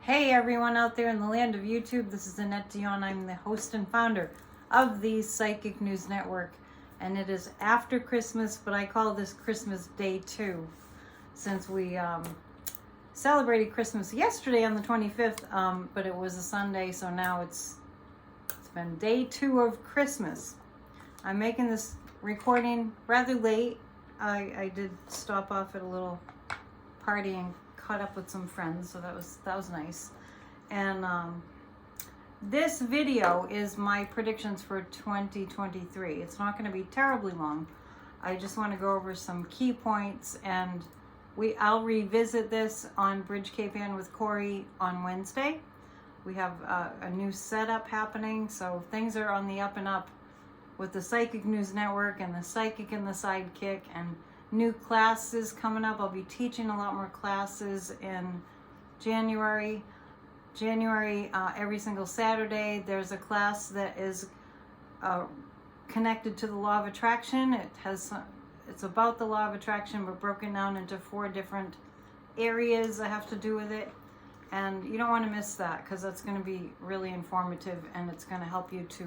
Hey everyone out there in the land of YouTube, this is Annette Dion. I'm the host and founder of the Psychic News Network, and it is after Christmas, but I call this Christmas Day 2 since we celebrated Christmas yesterday on the 25th, but it was a Sunday, so now it's been Day 2 of Christmas. I'm making this recording rather late. I did stop off at a little party and caught up with some friends, so that was nice. And this video is my predictions for 2023. It's not going to be terribly long. I just want to go over some key points, and I'll revisit this on Bridge Cape Ann with Corey on Wednesday. We have a new setup happening, so things are on the up and up with the Psychic News Network and the Psychic and the Sidekick, and new classes coming up. I'll be teaching a lot more classes in January. Every single Saturday, there's a class that is connected to the law of attraction. It's about the law of attraction, but broken down into 4 different areas that have to do with it. And you don't want to miss that, because that's going to be really informative, and it's going to help you to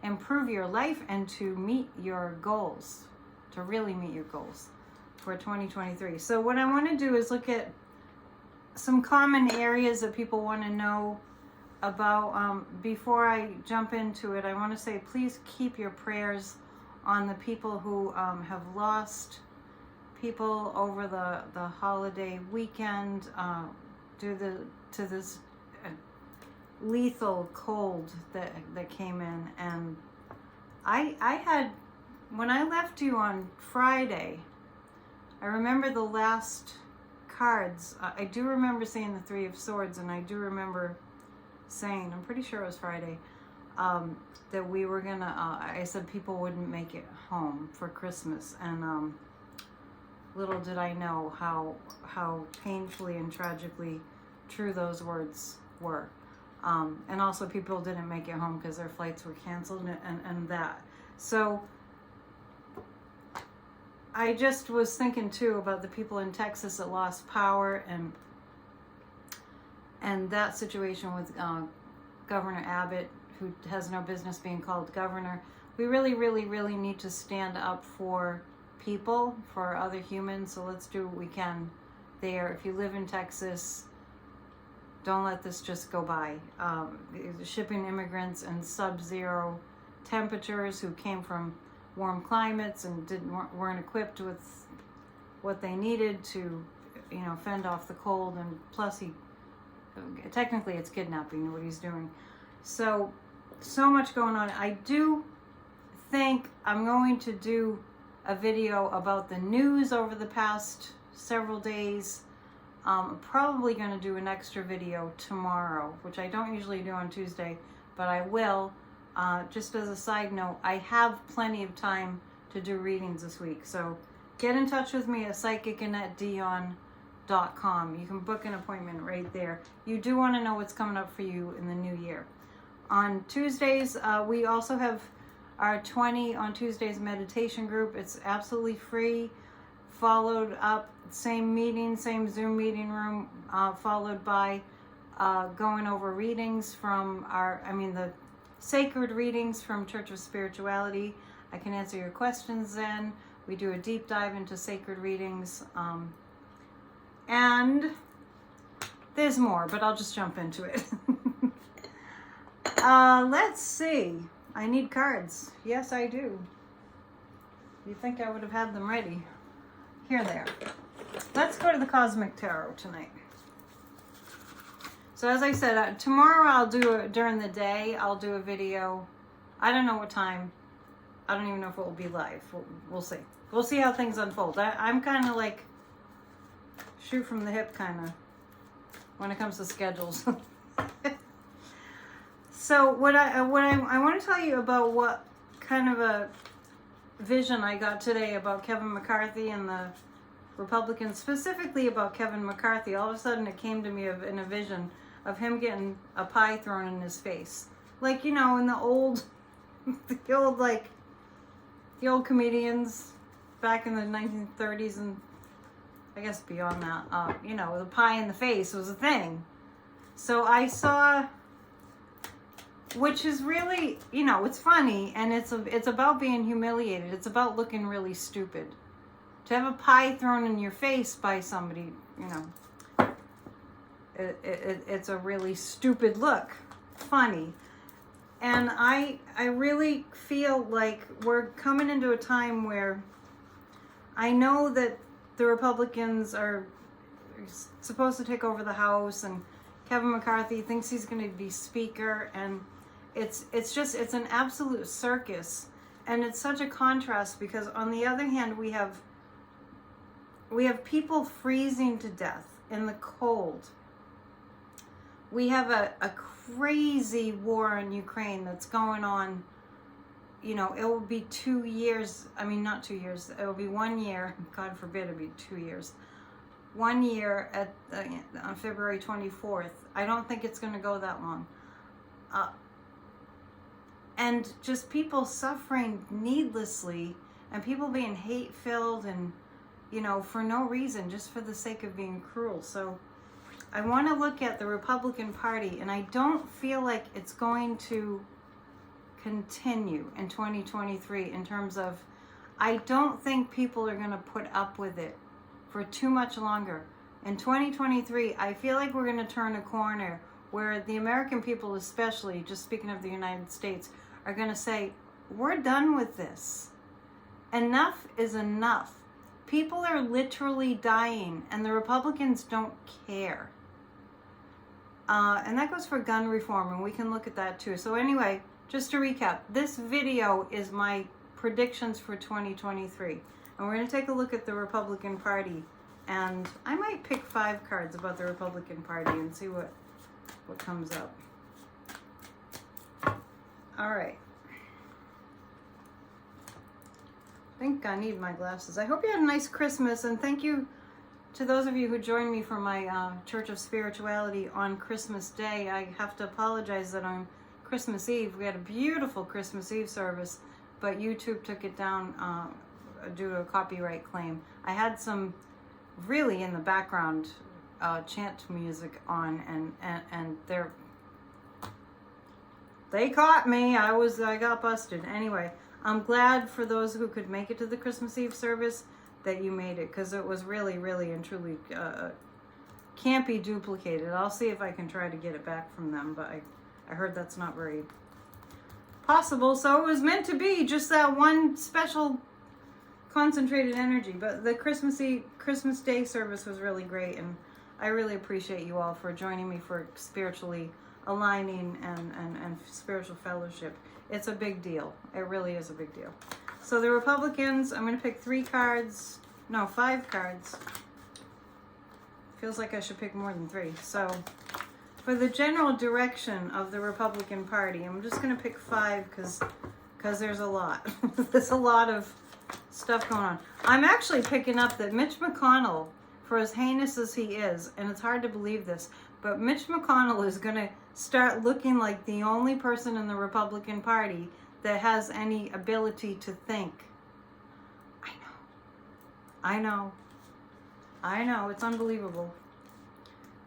improve your life and to meet your goals, to really meet your goals for 2023. So what I want to do is look at some common areas that people want to know about. Before I jump into it, I want to say please keep your prayers on the people who have lost people over the holiday weekend due to this lethal cold that came in. And I had, when I left you on Friday, I remember the last cards. I do remember seeing the 3 of Swords, and I do remember saying, I'm pretty sure it was Friday, that we were gonna, I said people wouldn't make it home for Christmas, and little did I know how painfully and tragically true those words were. And also people didn't make it home because their flights were canceled and that. So I just was thinking too about the people in Texas that lost power, and that situation with Governor Abbott, who has no business being called governor. We really, really, really need to stand up for people, for other humans. So let's do what we can there. If you live in Texas, don't let this just go by. Shipping immigrants in sub-zero temperatures who came from warm climates and weren't equipped with what they needed to, fend off the cold. And plus, technically it's kidnapping what he's doing. So much going on. I do think I'm going to do a video about the news over the past several days. I'm probably going to do an extra video tomorrow, which I don't usually do on Tuesday, but I will. Just as a side note, I have plenty of time to do readings this week. So get in touch with me at psychicanetdion.com. You can book an appointment right there. You do want to know what's coming up for you in the new year. On Tuesdays, we also have our 20 on Tuesdays meditation group. It's absolutely free. Followed up, same meeting, same Zoom meeting room, followed by going over readings from the sacred readings from Church of Spirituality. I can answer your questions then. We do a deep dive into sacred readings. And there's more, but I'll just jump into it. Let's see. I need cards. Yes, I do. You'd think I would have had them ready. Here they are. Let's go to the Cosmic Tarot tonight. So as I said, tomorrow I'll do it during the day. I'll do a video. I don't know what time. I don't even know if it will be live. We'll see. We'll see how things unfold. I'm kind of like shoot from the hip kind of when it comes to schedules. So what I want to tell you about what kind of a vision I got today about Kevin McCarthy and the Republicans, specifically about Kevin McCarthy. All of a sudden it came to me in a vision of him getting a pie thrown in his face. Like, in the old comedians back in the 1930s and I guess beyond that, the pie in the face was a thing. So I saw, which is really, it's funny, and it's about being humiliated. It's about looking really stupid. To have a pie thrown in your face by somebody, it's a really stupid look. Funny. And I really feel like we're coming into a time where I know that the Republicans are supposed to take over the House, and Kevin McCarthy thinks he's going to be Speaker, and it's an absolute circus. And it's such a contrast because on the other hand, we have people freezing to death in the cold. We have a crazy war in Ukraine that's going on. It will be 2 years. I mean, not 2 years. It will be 1 year. God forbid it be 2 years. 1 year on February 24th. I don't think it's going to go that long. And just people suffering needlessly, and people being hate-filled and, for no reason, just for the sake of being cruel. So I want to look at the Republican Party, and I don't feel like it's going to continue in 2023 in terms of, I don't think people are going to put up with it for too much longer. In 2023, I feel like we're going to turn a corner where the American people, especially, just speaking of the United States, are going to say, we're done with this. Enough is enough. People are literally dying, and the Republicans don't care. And that goes for gun reform, and we can look at that too. So anyway, just to recap, this video is my predictions for 2023. And we're going to take a look at the Republican Party. And I might pick 5 cards about the Republican Party and see what comes up. All right. I think I need my glasses. I hope you had a nice Christmas, and thank you to those of you who joined me for my Church of Spirituality on Christmas Day. I have to apologize that on Christmas Eve, we had a beautiful Christmas Eve service, but YouTube took it down due to a copyright claim. I had some really in the background chant music on, and they caught me. I got busted. Anyway, I'm glad for those who could make it to the Christmas Eve service that you made it, because it was really, really and truly can't be duplicated. I'll see if I can try to get it back from them, but I heard that's not very possible. So it was meant to be just that one special concentrated energy. But the Christmas Day service was really great, and I really appreciate you all for joining me for spiritually aligning and spiritual fellowship. It's a big deal. It really is a big deal. So the Republicans, I'm going to pick 5 cards. Feels like I should pick more than 3. So for the general direction of the Republican Party, I'm just going to pick 5 because there's a lot. There's a lot of stuff going on. I'm actually picking up that Mitch McConnell, for as heinous as he is, and it's hard to believe this, but Mitch McConnell is going to start looking like the only person in the Republican Party that has any ability to think. I know. It's unbelievable.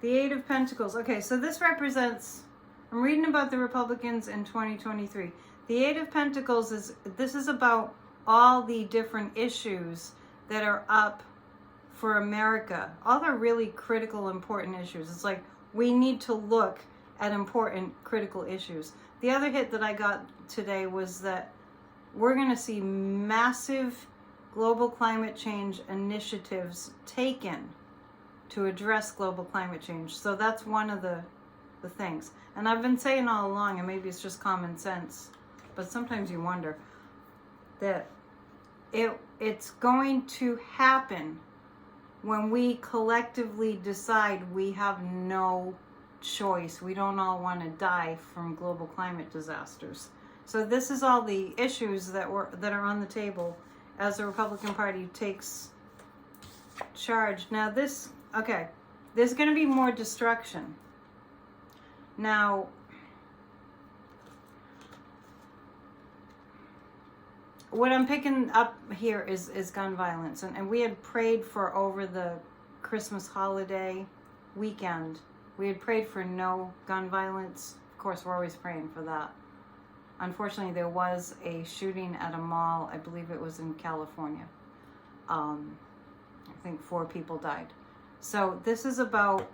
The 8 of Pentacles. Okay, so this represents, I'm reading about the Republicans in 2023. The 8 of Pentacles this is about all the different issues that are up for America. All the really critical, important issues. It's like we need to look at important, critical issues. The other hit that I got today was that we're going to see massive global climate change initiatives taken to address global climate change. So that's one of the things. And I've been saying all along, and maybe it's just common sense, but sometimes you wonder, that it's going to happen when we collectively decide we have no choice. We don't all want to die from global climate disasters. So this is all the issues that are on the table as the Republican Party takes charge. Now there's going to be more destruction. Now, what I'm picking up here is gun violence. And we had prayed for over the Christmas holiday weekend We had prayed for no gun violence. Of course, we're always praying for that. Unfortunately, there was a shooting at a mall. I believe it was in California. I think 4 people died. So this is about,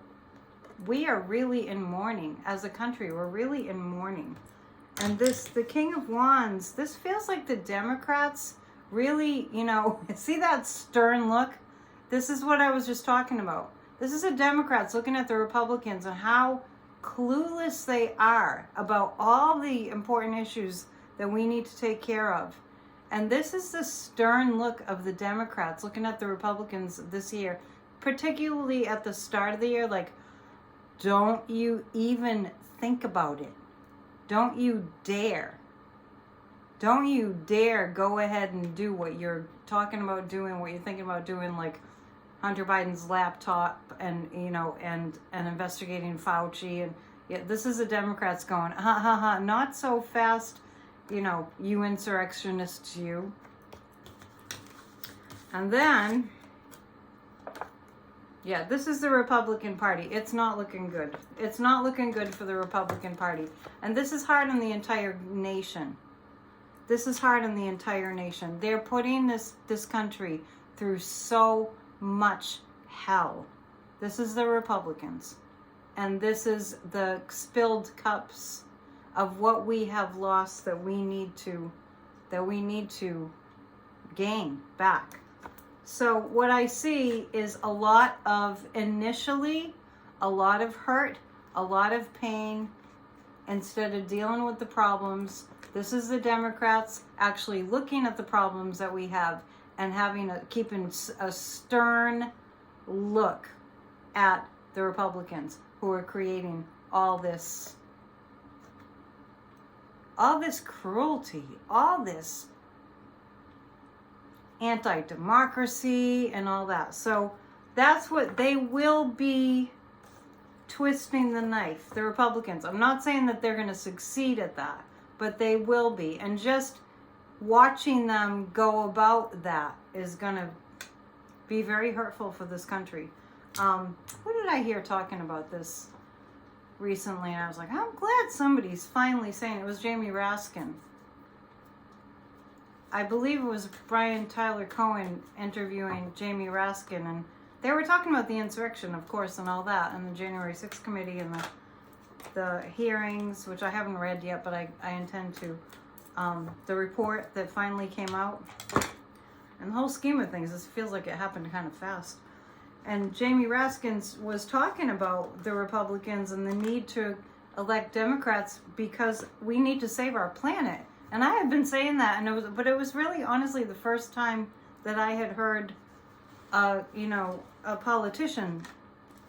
we are really in mourning as a country. We're really in mourning. And the King of Wands, this feels like the Democrats really, see that stern look? This is what I was just talking about. This is the Democrats looking at the Republicans and how clueless they are about all the important issues that we need to take care of. And this is the stern look of the Democrats looking at the Republicans this year, particularly at the start of the year, like, don't you even think about it. Don't you dare. Don't you dare go ahead and do what you're talking about doing, what you're thinking about doing, like Hunter Biden's laptop and, and investigating Fauci. And yeah, this is the Democrats going, not so fast, you insurrectionists, you. And then, yeah, this is the Republican Party. It's not looking good. It's not looking good for the Republican Party. And this is hard on the entire nation. This is hard on the entire nation. They're putting this country through so much hell. This is the Republicans. And this is the spilled cups of what we have lost that we need to gain back. So what I see is a lot of hurt, a lot of pain, instead of dealing with the problems. This is the Democrats actually looking at the problems that we have and keeping a stern look at the Republicans who are creating all this cruelty, all this anti-democracy and all that. So that's what they will be twisting the knife, the Republicans. I'm not saying that they're going to succeed at that, but they will be. And just watching them go about that is going to be very hurtful for this country. Who did I hear talking about this recently? And I was like, I'm glad somebody's finally saying it. It was Jamie Raskin. I believe it was Brian Tyler Cohen interviewing Jamie Raskin, and they were talking about the insurrection, of course, and all that, and the January 6th committee and the hearings, which I haven't read yet, but I intend to. The report that finally came out, and the whole scheme of things, this feels like it happened kind of fast. And Jamie Raskin was talking about the Republicans and the need to elect Democrats because we need to save our planet. And I had been saying that, but it was really, honestly, the first time that I had heard, a politician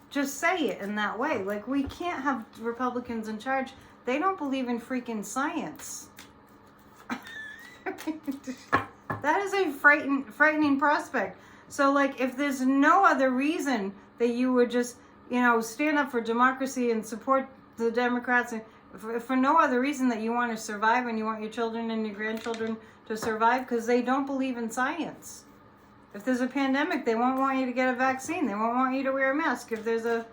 just say it in that way. Like, we can't have Republicans in charge. They don't believe in freaking science. That is a frightening prospect. So, like, if there's no other reason that you would just, stand up for democracy and support the Democrats, and for no other reason that you want to survive and you want your children and your grandchildren to survive, because they don't believe in science. If there's a pandemic, they won't want you to get a vaccine. They won't want you to wear a mask. If there's a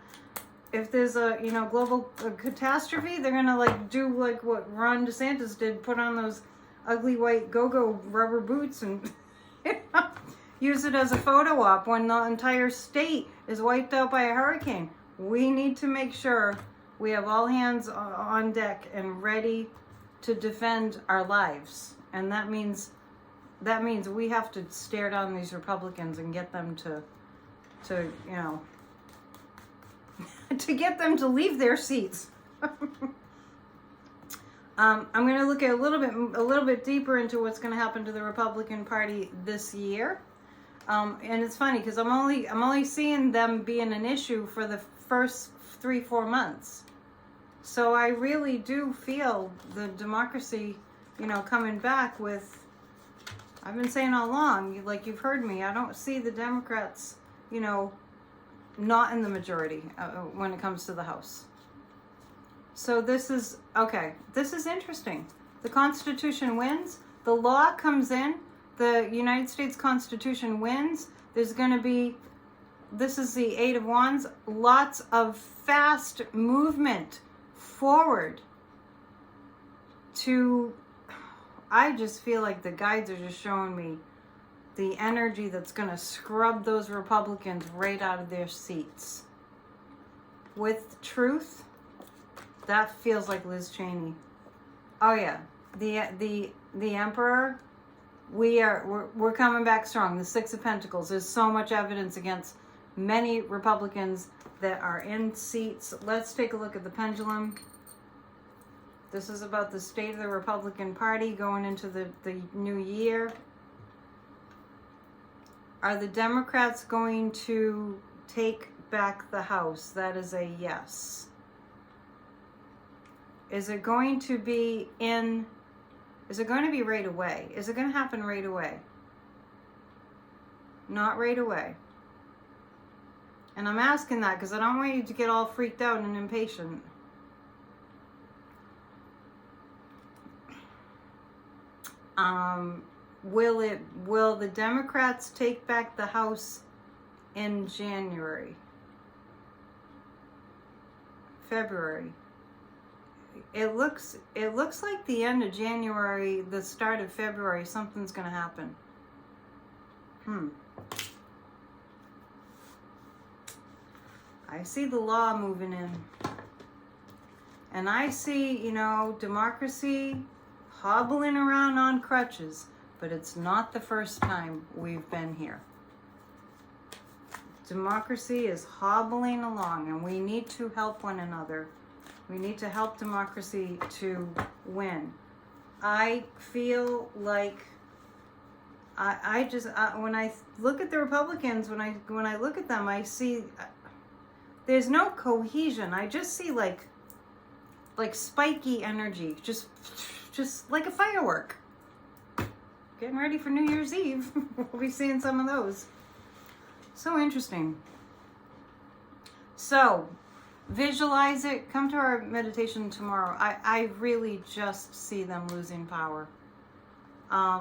global catastrophe, they're gonna do what Ron DeSantis did, put on those ugly white go-go rubber boots and use it as a photo op when the entire state is wiped out by a hurricane. We need to make sure we have all hands on deck and ready to defend our lives. And that means we have to stare down these Republicans and get them to get them to leave their seats. I'm going to look at a little bit deeper into what's going to happen to the Republican Party this year. And it's funny because I'm only seeing them being an issue for the first 3-4 months. So I really do feel the democracy, coming back with. I've been saying all along, like you've heard me, I don't see the Democrats, not in the majority when it comes to the House. So this is interesting. The Constitution wins, the law comes in, the United States Constitution wins, there's going to be this is the Eight of Wands. Lots of fast movement forward to, I just feel like the guides are just showing me the energy that's going to scrub those Republicans right out of their seats. With truth, that feels like Liz Cheney. Oh yeah, the Emperor, we're coming back strong. The Six of Pentacles. There's so much evidence against many Republicans that are in seats. Let's take a look at the pendulum. This is about the state of the Republican Party going into the new year. Are the Democrats going to take back the House? That is a yes. Is it going to be right away? Is it going to happen right away? Not right away. And I'm asking that because I don't want you to get all freaked out and impatient. Will the Democrats take back the House in January? February? It looks like the end of January, the start of February, something's going to happen. I see the law moving in. And I see, democracy hobbling around on crutches. But it's not the first time we've been here. Democracy is hobbling along, and we need to help one another. We need to help democracy to win. I feel like when I look at the Republicans, when I look at them, I see there's no cohesion. I just see like spiky energy, just like a firework. Getting ready for New Year's Eve. We'll be seeing some of those. So interesting. So, visualize it. Come to our meditation tomorrow. I really just see them losing power.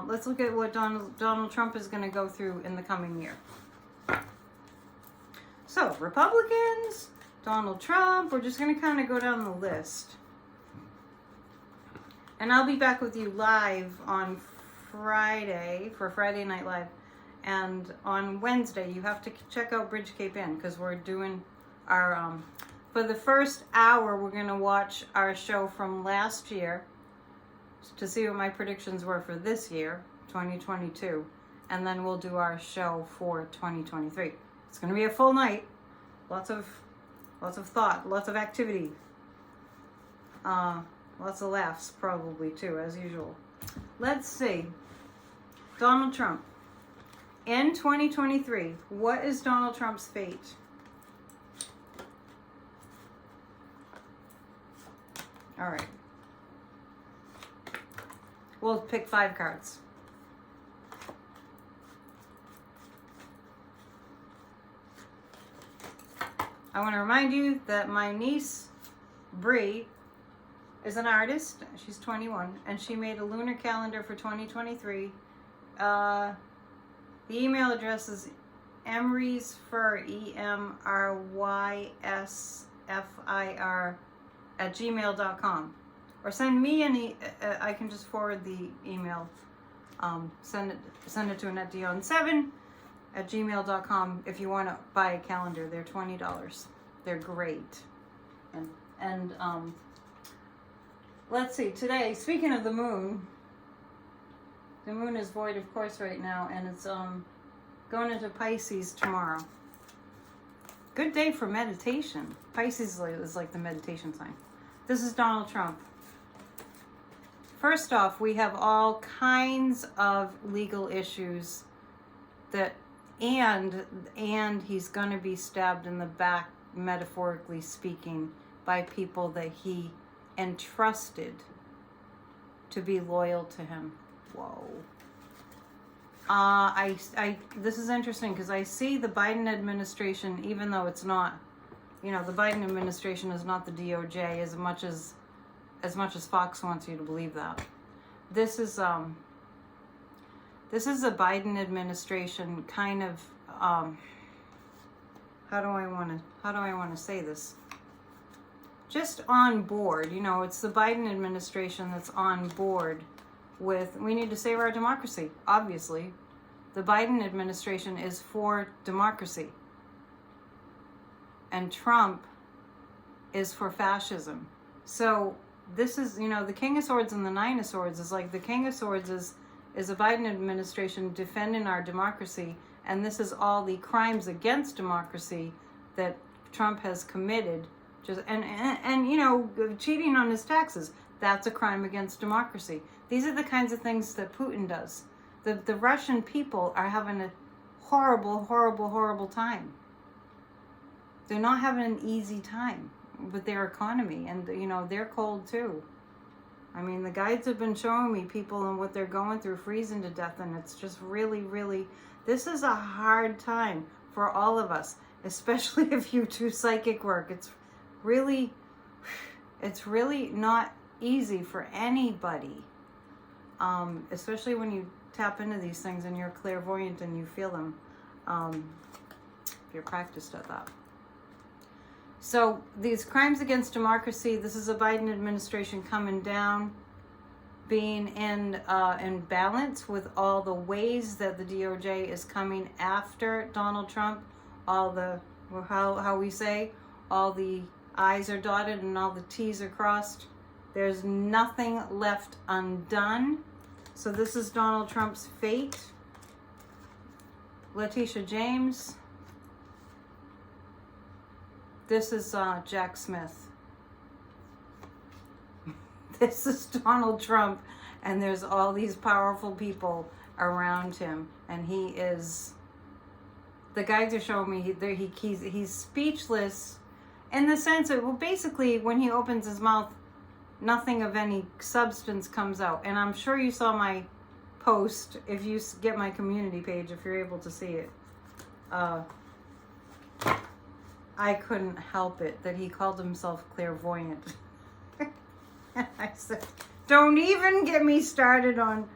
Let's look at what Donald Trump is going to go through in the coming year. So, Republicans, Donald Trump, we're just going to kind of go down the list. And I'll be back with you live on Friday for Friday Night Live. And on Wednesday, you have to check out Bridge Cape Inn because we're doing our, for the first hour, we're going to watch our show from last year to see what my predictions were for this year, 2022. And then we'll do our show for 2023. It's going to be a full night. Lots of thought, lots of activity. Lots of laughs probably too, as usual. Let's see. Donald Trump. In 2023, what is Donald Trump's fate? All right. We'll pick 5 cards. I want to remind you that my niece, Bree, is an artist. She's 21, and she made a lunar calendar for 2023. The email address is emrysfir, EMRYSFIR @gmail.com, or send me I can just forward the email. Send it to AnnetteDion7 @gmail.com if you want to buy a calendar. They're $20. They're great. And let's see, today, speaking of the moon is void, of course, right now, and it's going into Pisces tomorrow. Good day for meditation. Pisces is like the meditation sign. This is Donald Trump. First off, we have all kinds of legal issues and he's going to be stabbed in the back, metaphorically speaking, by people that he entrusted to be loyal to him. Whoa. This is interesting because I see the Biden administration, even though it's not, the Biden administration is not the DOJ as much as Fox wants you to believe that. This is a Biden administration kind of how do I want to say this? Just on board, you know, it's the Biden administration that's on board with, we need to save our democracy, obviously. The Biden administration is for democracy. And Trump is for fascism. So this is, you know, the King of Swords and the Nine of Swords is like, the King of Swords is a Biden administration defending our democracy, and this is all the crimes against democracy that Trump has committed. Just and you know, cheating on his taxes, that's a crime against democracy. These are the kinds of things that Putin does. The Russian people are having a horrible, horrible, horrible time. They're not having an easy time with their economy, and you know, they're cold too. I mean, the guides have been showing me people and what they're going through, freezing to death, and it's just really, really, this is a hard time for all of us, especially if you do psychic work. It's really not easy for anybody, especially when you tap into these things and you're clairvoyant and you feel them, if you're practiced at that. So these crimes against democracy, this is a Biden administration coming down, being in balance with all the ways that the DOJ is coming after Donald Trump, all the, how we say, all the I's are dotted and all the T's are crossed. There's nothing left undone. So this is Donald Trump's fate. Letitia James. This is Jack Smith. This is Donald Trump, and there's all these powerful people around him, and he is, the guides are showing me he's speechless, in the sense that, well, basically when he opens his mouth, nothing of any substance comes out. And I'm sure you saw my post, if you get my community page, if you're able to see it. I couldn't help it that he called himself clairvoyant. I said, don't even get me started on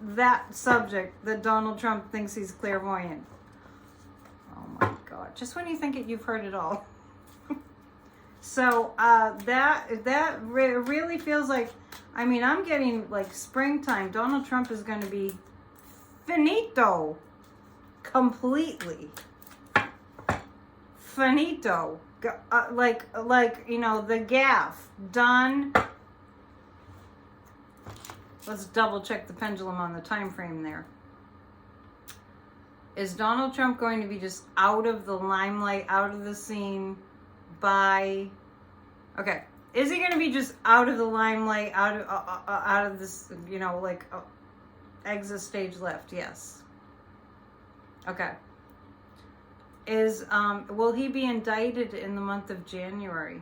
that subject, that Donald Trump thinks he's clairvoyant. Oh my God. Just when you think it, you've heard it all. So that really feels like, I mean, I'm getting like springtime. Donald Trump is going to be finito. Completely. Finito. Like, you know, the gaff. Done. Let's double check the pendulum on the time frame there. Is Donald Trump going to be just out of the limelight, out of the scene by... Okay. Is he going to be just out of the limelight, out of this, you know, like exit stage left? Yes. Okay. Will he be indicted in the month of January?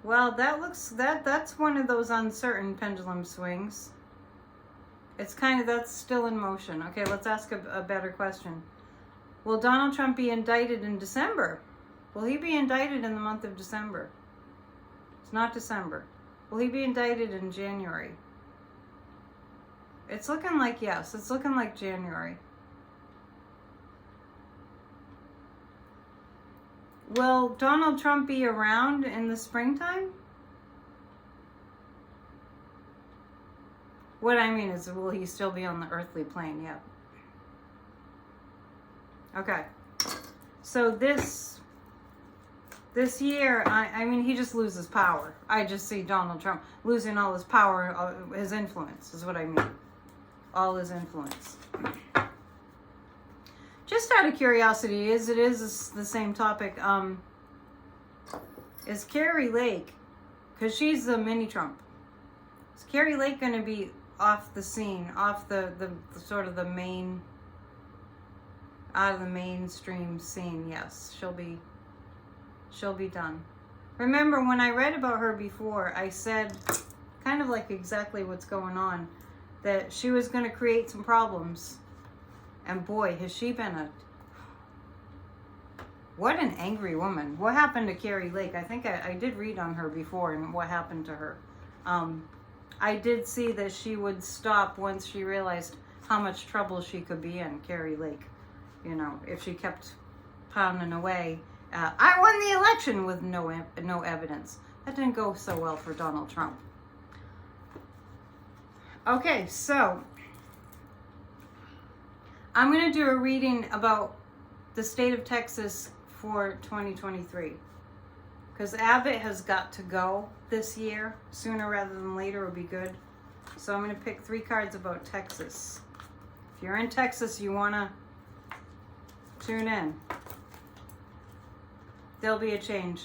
Well, that's one of those uncertain pendulum swings. It's kind of, that's still in motion. Okay, let's ask a better question. Will Donald Trump be indicted in December? Will he be indicted in the month of December? It's not December. Will he be indicted in January? It's looking like yes. It's looking like January. Will Donald Trump be around in the springtime? What I mean is, will he still be on the earthly plane? Yeah. Okay. So this year, I mean, he just loses power. I just see Donald Trump losing all his power, his influence is what I mean. All his influence. Just out of curiosity, it is the same topic. Is Carrie Lake, because she's the mini Trump, is Carrie Lake going to be off the scene, off the sort of the main, out of the mainstream scene? Yes, she'll be done. Remember when I read about her before, I said kind of like exactly what's going on, that she was going to create some problems. And boy, has she been what an angry woman. What happened to Carrie Lake? I think I did read on her before and what happened to her. I did see that she would stop once she realized how much trouble she could be in, Carrie Lake. You know, if she kept pounding away. I won the election with no evidence. That didn't go so well for Donald Trump. Okay, so I'm going to do a reading about the state of Texas for 2023. Because Abbott has got to go this year. Sooner rather than later would be good. So I'm going to pick 3 cards about Texas. If you're in Texas, you want to tune in. There'll be a change.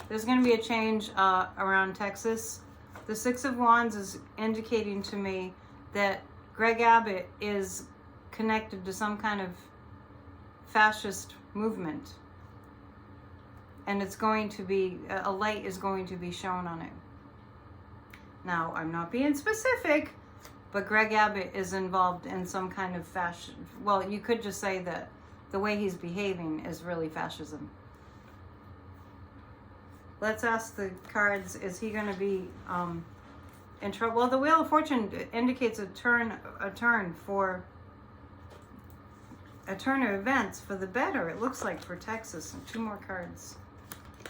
There's going to be a change around Texas. The 6 of Wands is indicating to me that Greg Abbott is connected to some kind of fascist movement. And it's going to be, a light is going to be shown on it. Now, I'm not being specific, but Greg Abbott is involved in some kind of fashion. Well, you could just say that the way he's behaving is really fascism. Let's ask the cards, is he going to be in trouble? Well, the Wheel of Fortune indicates a turn of events for the better, it looks like, for Texas. And 2 more cards.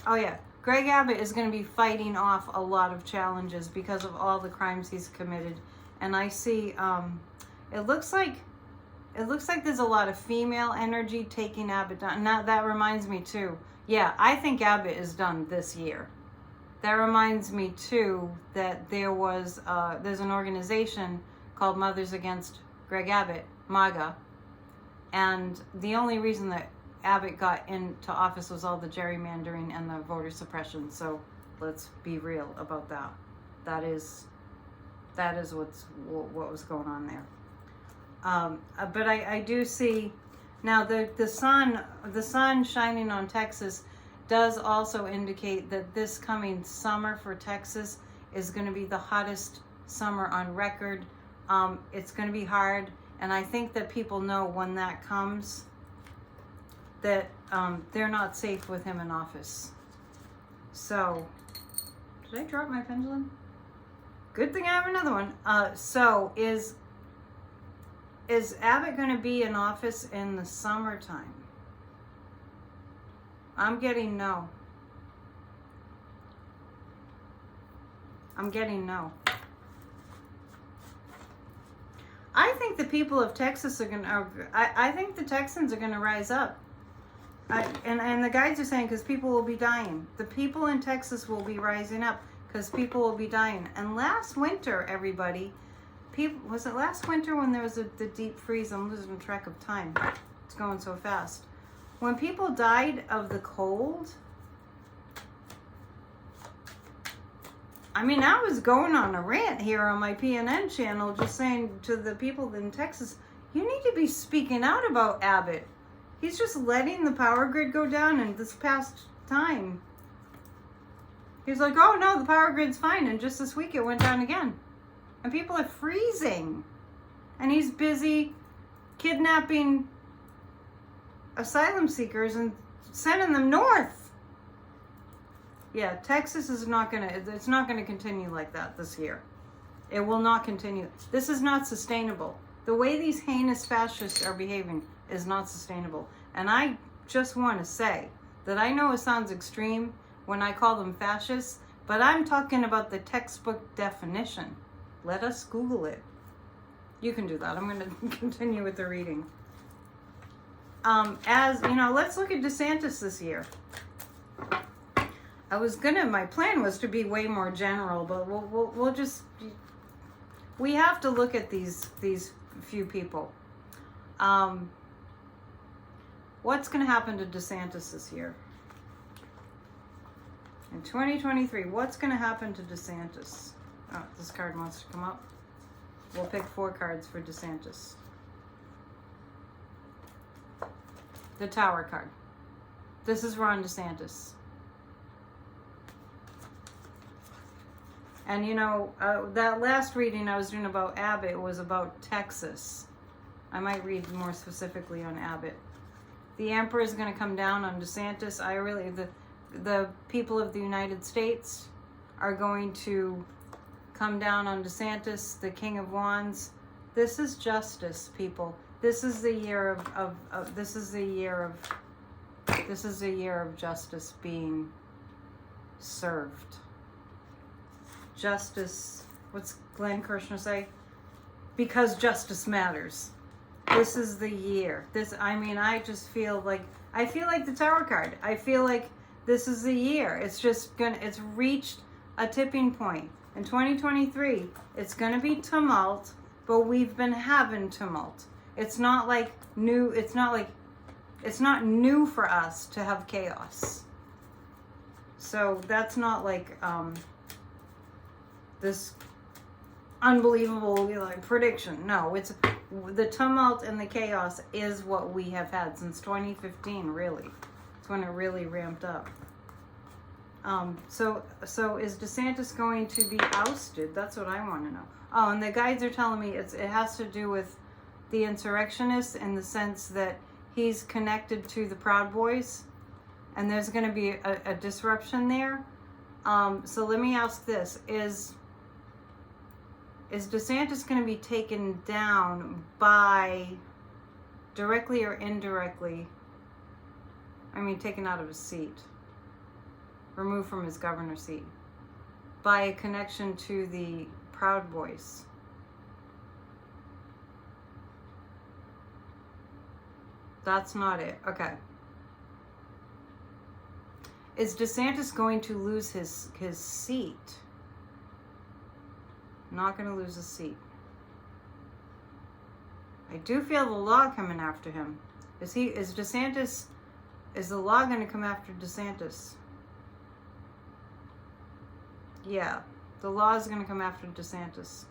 Oh yeah, Greg Abbott is going to be fighting off a lot of challenges because of all the crimes he's committed. And I see, it looks like there's a lot of female energy taking Abbott down. Now that reminds me too. Yeah, I think Abbott is done this year. That reminds me too that there's an organization called Mothers Against Greg Abbott, MAGA. And the only reason that Abbott got into office was all the gerrymandering and the voter suppression. So let's be real about that. That is what was going on there. But I do see now the sun shining on Texas does also indicate that this coming summer for Texas is going to be the hottest summer on record. It's going to be hard. And I think that people know when that comes that they're not safe with him in office. So, did I drop my pendulum? Good thing I have another one. So, is Abbott going to be in office in the summertime? I'm getting no. I'm getting no. I think the people of Texas are going to, I think the Texans are going to rise up. And the guides are saying because people will be dying. The people in Texas will be rising up because people will be dying. And last winter, everybody, was it last winter when there was the deep freeze? I'm losing track of time. It's going so fast. When people died of the cold, I mean, I was going on a rant here on my PNN channel just saying to the people in Texas, you need to be speaking out about Abbott. He's just letting the power grid go down, and this past time, he's like, oh no, the power grid's fine, and just this week it went down again. And people are freezing. And he's busy kidnapping asylum seekers and sending them north. Yeah, Texas is it's not gonna continue like that this year. It will not continue. This is not sustainable. The way these heinous fascists are behaving is not sustainable. And I just want to say that I know it sounds extreme when I call them fascists, but I'm talking about the textbook definition. Let us Google it. You can do that. I'm going to continue with the reading. As you know, let's look at DeSantis this year. My plan was to be way more general, but we have to look at these few people. What's going to happen to DeSantis this year? In 2023, what's going to happen to DeSantis? Oh, this card wants to come up. We'll pick 4 cards for DeSantis. The Tower card. This is Ron DeSantis. And you know, that last reading I was doing about Abbott was about Texas. I might read more specifically on Abbott. The Emperor is going to come down on DeSantis. The people of the United States are going to come down on DeSantis, the King of Wands. This is justice, people. This is the year this is the year of justice being served. Justice, what's Glenn Kirshner say? Because justice matters. This is the year. I just feel like the Tower card. I feel like this is the year. It's reached a tipping point. In 2023, it's gonna be tumult, but we've been having tumult. It's not new for us to have chaos. So that's not like this unbelievable prediction. No, it's the tumult and the chaos is what we have had since 2015, really. It's when it really ramped up. So is DeSantis going to be ousted? That's what I want to know. Oh, and the guides are telling me it has to do with the insurrectionists in the sense that he's connected to the Proud Boys, and there's going to be a disruption there. So let me ask this: Is DeSantis going to be taken down by, directly or indirectly, taken out of his seat, removed from his governor seat, by a connection to the Proud Boys? That's not it. Okay. Is DeSantis going to lose his seat? Not going to lose his seat. I do feel the law coming after him. Is the law going to come after DeSantis? Yeah, the law is going to come after DeSantis.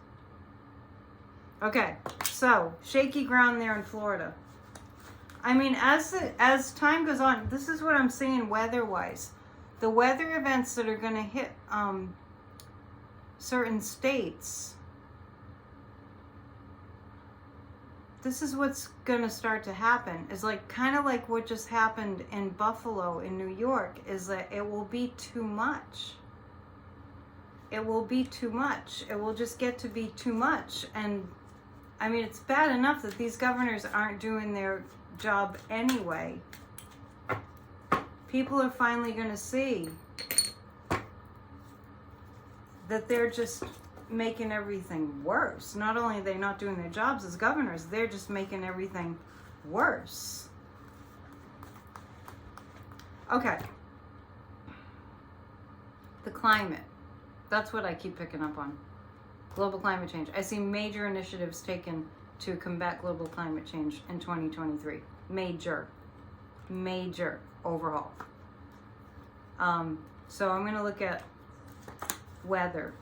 Okay, so shaky ground there in Florida. As time goes on, this is what I'm seeing weather-wise. The weather events that are going to hit certain states, this is what's going to start to happen. Is kind of like what just happened in Buffalo, in New York, is that it will be too much. It will be too much. It will just get to be too much. And it's bad enough that these governors aren't doing their job anyway. People are finally going to see that they're just making everything worse. Not only are they not doing their jobs as governors, they're just making everything worse. Okay. The climate. That's what I keep picking up on. Global climate change. I see major initiatives taken to combat global climate change in 2023. Major overhaul. So I'm going to look at weather.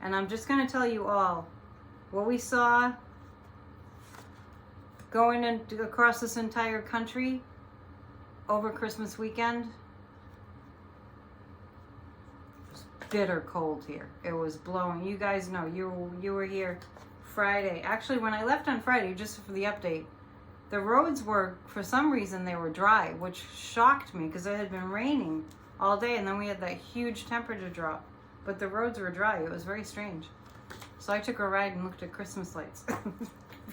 And I'm just going to tell you all what we saw going across this entire country over Christmas weekend. It was bitter cold here. It was blowing. You guys know, you were here Friday. Actually, when I left on Friday, just for the update, the roads were, for some reason, they were dry, which shocked me because it had been raining all day, and then we had that huge temperature drop. But the roads were dry. It was very strange. So I took a ride and looked at Christmas lights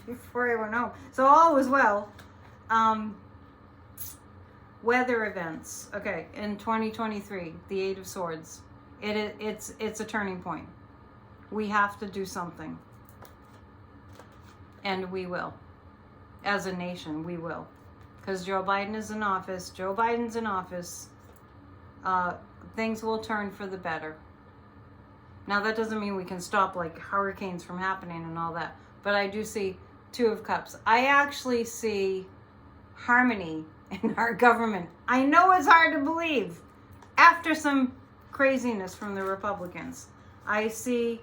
before I went home. So all was well. Weather events. Okay, in 2023, the Eight of Swords. It's a turning point. We have to do something. And we will. As a nation, we will. Because Joe Biden's in office. Things will turn for the better. Now, that doesn't mean we can stop hurricanes from happening and all that. But I do see Two of Cups. I actually see harmony in our government. I know it's hard to believe. After some craziness from the Republicans. I see,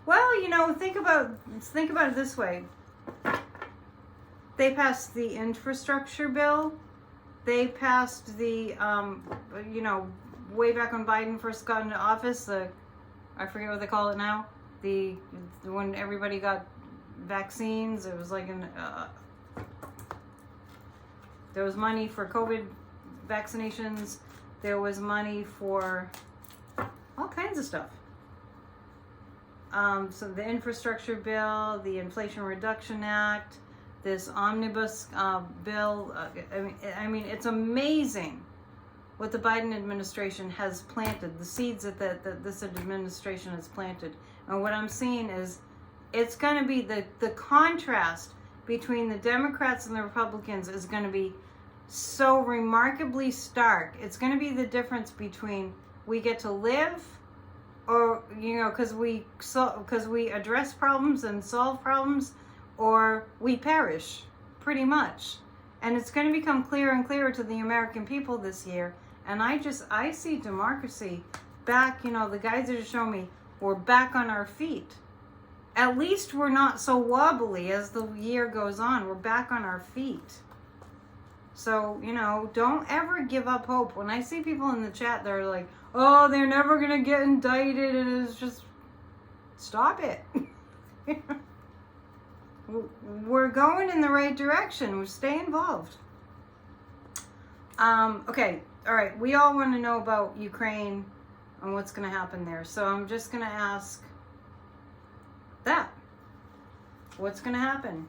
think about it this way. They passed the infrastructure bill. They passed the, way back when Biden first got into office, I forget what they call it now. When everybody got vaccines, it was there was money for COVID vaccinations. There was money for all kinds of stuff. So the infrastructure bill, the Inflation Reduction Act, this omnibus bill. I mean, it's amazing what the Biden administration has planted, the seeds that this administration has planted. And what I'm seeing is it's going to be the contrast between the Democrats and the Republicans is going to be so remarkably stark. It's going to be the difference between we get to live, or because we address problems and solve problems, or we perish, pretty much. And it's going to become clearer and clearer to the American people this year. And I see democracy back. The guys that show me we're back on our feet. At least we're not so wobbly as the year goes on. We're back on our feet. So, don't ever give up hope. When I see people in the chat, they're like, oh, they're never going to get indicted. And it's just, stop it. We're going in the right direction. We stay involved. Okay. All right. We all want to know about Ukraine and what's going to happen there. So I'm just going to ask that. What's going to happen?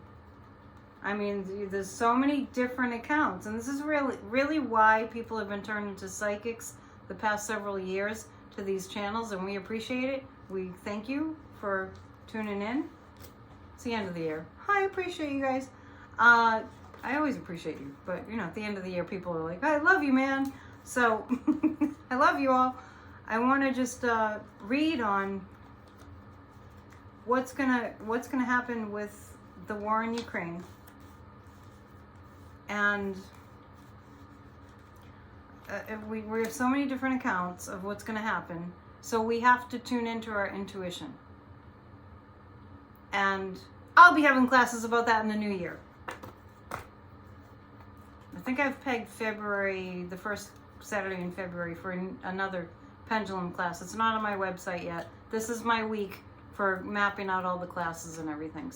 I mean, there's so many different accounts, and this is really why people have been turned into psychics the past several years to these channels, and we appreciate it. We thank you for tuning in. It's the end of the year. I appreciate you guys. I always appreciate you, but at the end of the year, people are like, I love you, man. So I love you all. I want to just read on what's gonna happen with the war in Ukraine. And we have so many different accounts of what's going to happen. So we have to tune into our intuition. And I'll be having classes about that in the new year. I think I've pegged February, the first Saturday in February, for another pendulum class. It's not on my website yet. This is my week for mapping out all the classes and everything.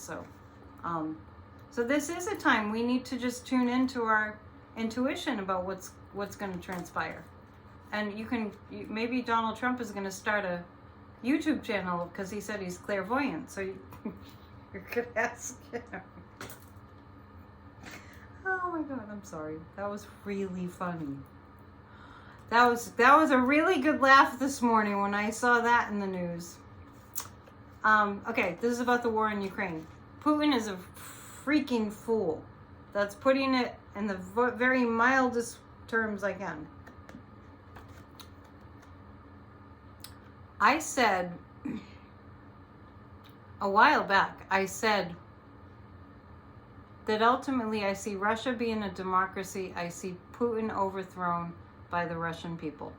So this is a time we need to just tune into our intuition about what's going to transpire. And maybe Donald Trump is going to start a YouTube channel because he said he's clairvoyant. So you could ask him. Oh my God, I'm sorry. That was really funny. That was a really good laugh this morning when I saw that in the news. Okay, this is about the war in Ukraine. Putin is a freaking fool. That's putting it in the very mildest terms I can. I said a while back, I said that ultimately I see Russia being a democracy. I see Putin overthrown by the Russian people.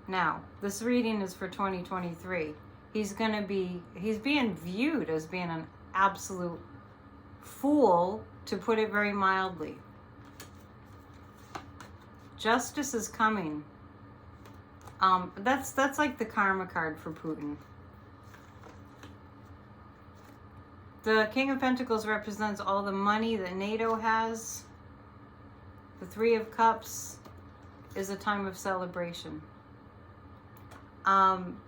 Now, this reading is for 2023. He's being viewed as being an absolute fool, to put it very mildly. Justice is coming. That's like the karma card for Putin. The King of Pentacles represents all the money that NATO has. The Three of Cups is a time of celebration.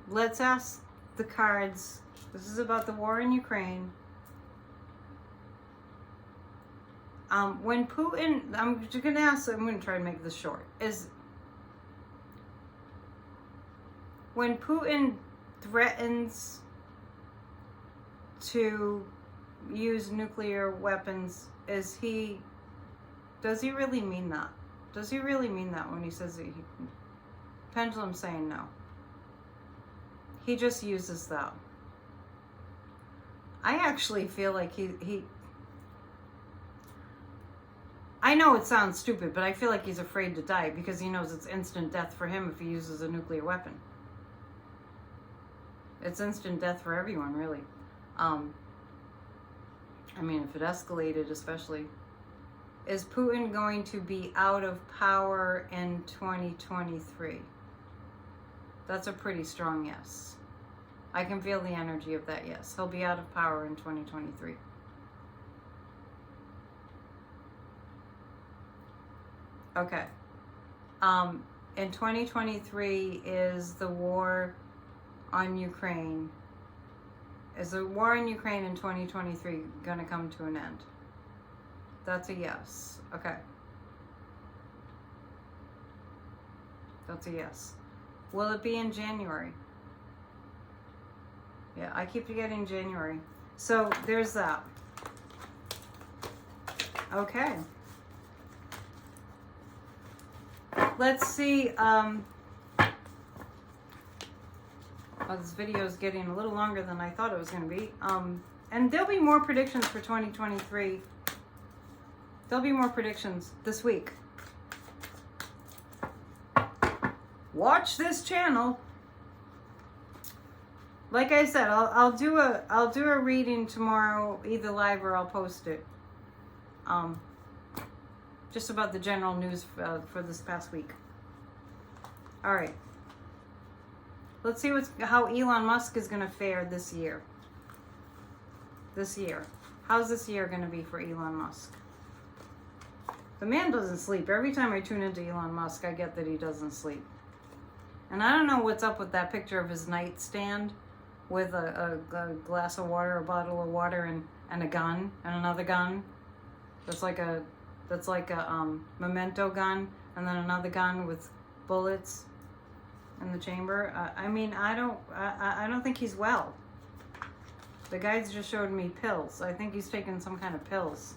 Let's ask the cards. This is about the war in Ukraine. When Putin, I'm going to try to make this short, is when Putin threatens to use nuclear weapons, does he really mean that? Does he really mean that when he says that Pendulum's saying no? He just uses that. I actually feel like he I know it sounds stupid, but I feel like he's afraid to die because he knows it's instant death for him if he uses a nuclear weapon. It's instant death for everyone, really. I mean, if it escalated, especially. Is Putin going to be out of power in 2023? That's a pretty strong yes. I can feel the energy of that yes. He'll be out of power in 2023. Okay. In 2023 is the war on Ukraine. Is the war in Ukraine in 2023 going to come to an end? That's a yes. Okay. That's a yes. Will it be in January? Yeah, I keep forgetting January. So there's that. Okay. Let's see. Oh, this video is getting a little longer than I thought it was going to be. And there'll be more predictions for 2023. There'll be more predictions this week. Watch this channel. Like I said, I'll do a reading tomorrow, either live or I'll post it. Just about the general news for this past week. All right. Let's see how Elon Musk is going to fare this year. This year. How's this year going to be for Elon Musk? The man doesn't sleep. Every time I tune into Elon Musk, I get that he doesn't sleep. And I don't know what's up with that picture of his nightstand with a glass of water, a bottle of water, and a gun, and another gun. That's like a memento gun, and then another gun with bullets in the chamber. I mean, I don't think he's well. The guys just showed me pills. I think he's taking some kind of pills.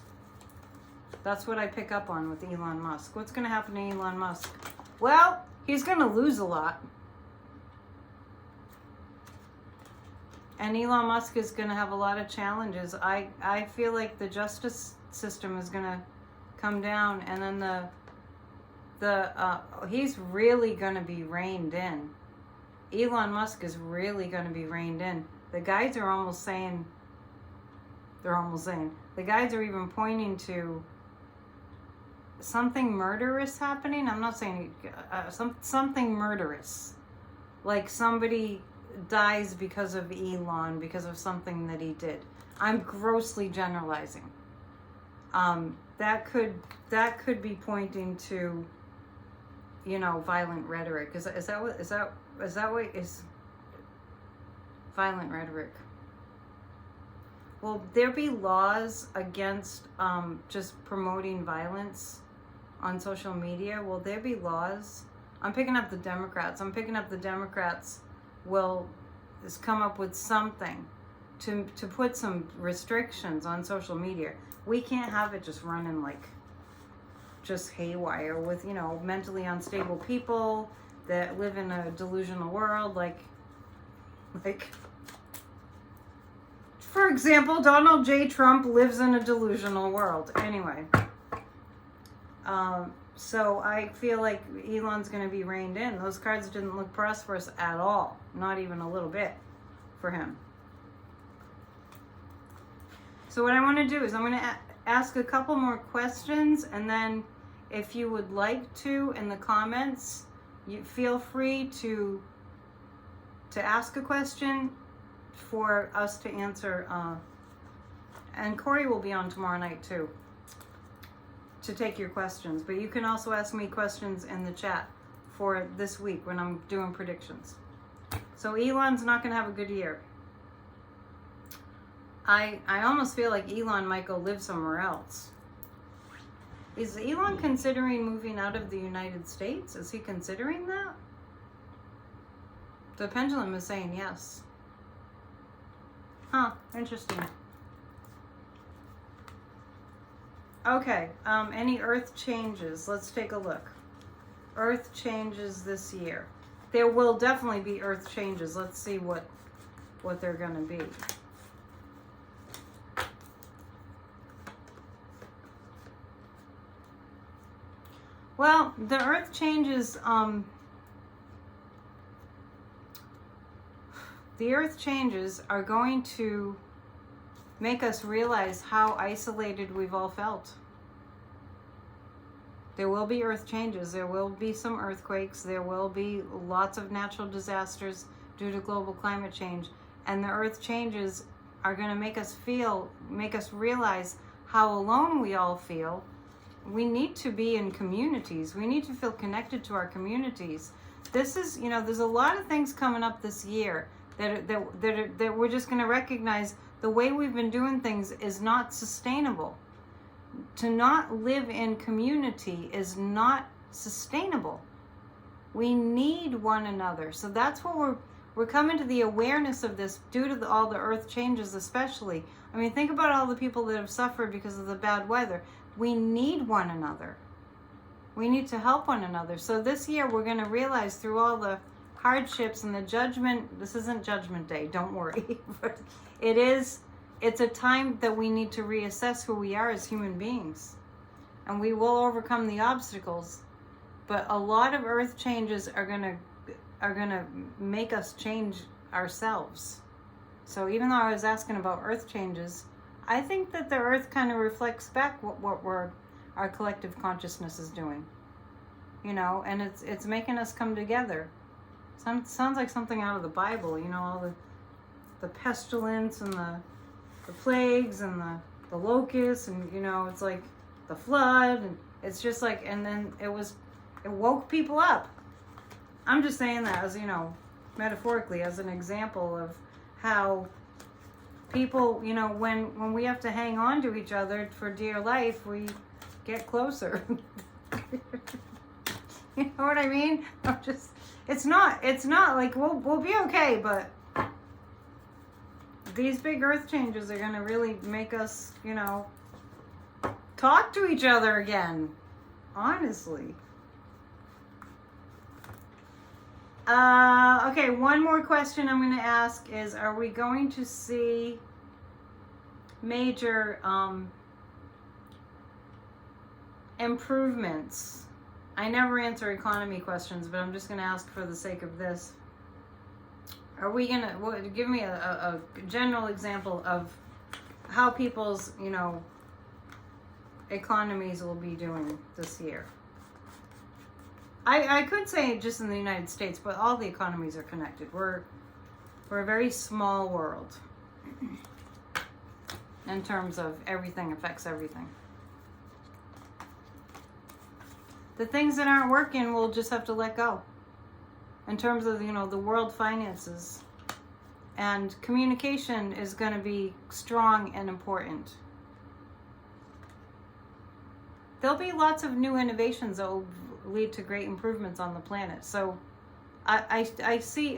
That's what I pick up on with Elon Musk. What's going to happen to Elon Musk? Well, he's going to lose a lot. And Elon Musk is going to have a lot of challenges. I feel like the justice system is going to come down, and then he's really going to be reined in. Elon Musk is really going to be reined in. The guys are almost saying, the guys are even pointing to something murderous happening. I'm not saying something murderous, like somebody dies because of Elon, because of something that he did. I'm grossly generalizing. That could be pointing to, violent rhetoric. Is that what is violent rhetoric? Will there be laws against just promoting violence on social media? Will there be laws? I'm picking up the Democrats. Will come up with something to put some restrictions on social media. We can't have it just running like just haywire with, mentally unstable people that live in a delusional world. Like for example, Donald J. Trump lives in a delusional world. Anyway, so I feel like Elon's going to be reined in. Those cards didn't look prosperous at all. Not even a little bit for him. So what I want to do is I'm going to ask a couple more questions, and then if you would like to, in the comments, you feel free to ask a question for us to answer. And Corey will be on tomorrow night too, to take your questions. But you can also ask me questions in the chat for this week when I'm doing predictions. So Elon's not going to have a good year. I almost feel like Elon might go live somewhere else. Is Elon considering moving out of the United States? Is he considering that? The pendulum is saying yes. Huh, interesting. Okay, any earth changes? Let's take a look. Earth changes this year. There will definitely be earth changes. Let's see what they're going to be. Well, the earth changes, are going to make us realize how isolated we've all felt. There will be earth changes. There will be some earthquakes. There will be lots of natural disasters due to global climate change. And the earth changes are going to make us realize how alone we all feel. We need to be in communities. We need to feel connected to our communities. This is, there's a lot of things coming up this year that we're just going to recognize the way we've been doing things is not sustainable. To not live in community is not sustainable. We need one another. So that's what we're coming to the awareness of this due to all the earth changes, especially. I mean, think about all the people that have suffered because of the bad weather. We need one another. We need to help one another. So this year we're going to realize through all the hardships and the judgment, this isn't Judgment Day, don't worry, but it's a time that we need to reassess who we are as human beings. And we will overcome the obstacles, but a lot of earth changes are going to make us change ourselves. So even though I was asking about earth changes, I think that the earth kind of reflects back what our collective consciousness is doing. You know, and it's making us come together. Sounds like something out of the Bible, you know, all the pestilence and the plagues and the locusts, and you know, it's like the flood, and it's just like, and then it woke people up. I'm just saying that as, you know, metaphorically, as an example of how people, you know, when we have to hang on to each other for dear life, we get closer. You know what I mean? It's not like we'll be okay, but these big earth changes are going to really make us, you know, talk to each other again. Honestly. Okay, one more question I'm going to ask is, are we going to see major improvements? I never answer economy questions, but I'm just going to ask for the sake of this. Are we going to give me a general example of how people's, you know, economies will be doing this year? I could say just in the United States, but all the economies are connected. We're a very small world in terms of everything affects everything. The things that aren't working, we'll just have to let go. In terms of, you know, the world finances. And communication is going to be strong and important. There'll be lots of new innovations that will lead to great improvements on the planet. So I see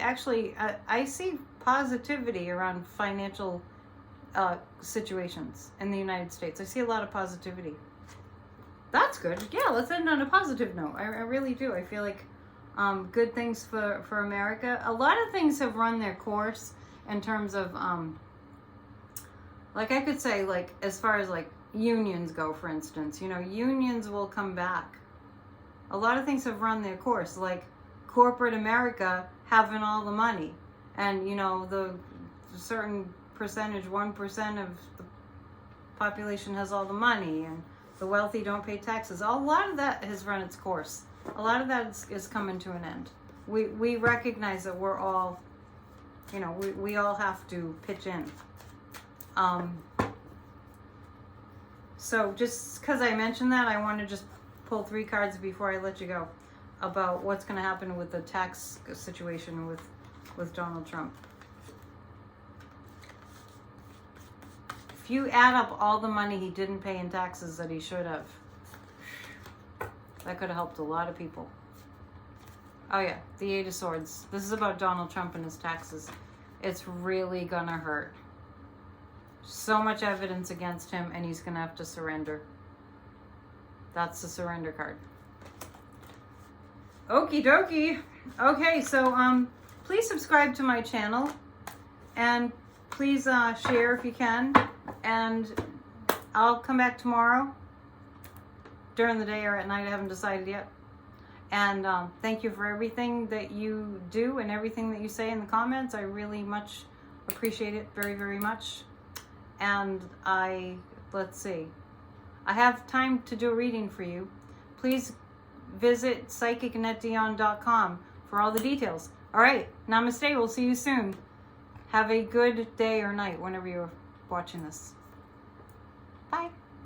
positivity around financial situations in the United States. I see a lot of positivity. That's good. Yeah, let's end on a positive note. I really do. I feel like good things for America. A lot of things have run their course in terms of, like I could say, like as far as like unions go, for instance, you know, unions will come back. A lot of things have run their course, like corporate America having all the money, and you know, the certain percentage, 1% of the population has all the money, and the wealthy don't pay taxes. A lot of that has run its course. A lot of that is coming to an end. We recognize that we're all, you know, we all have to pitch in. So just because I mentioned that, I want to just pull 3 cards before I let you go about what's going to happen with the tax situation with Donald Trump. If you add up all the money he didn't pay in taxes that he should have, that could have helped a lot of people. Oh yeah, the 8 of Swords. This is about Donald Trump and his taxes. It's really gonna hurt. So much evidence against him, and he's gonna have to surrender. That's the surrender card. Okie dokie. Okay, so please subscribe to my channel, and please share if you can, and I'll come back tomorrow during the day or at night. I haven't decided yet. And thank you for everything that you do and everything that you say in the comments. I really much appreciate it, very, very much. And let's see, I have time to do a reading for you. Please visit psychicannetteDion.com for all the details. All right, namaste. We'll see you soon. Have a good day or night whenever you're watching this. Bye.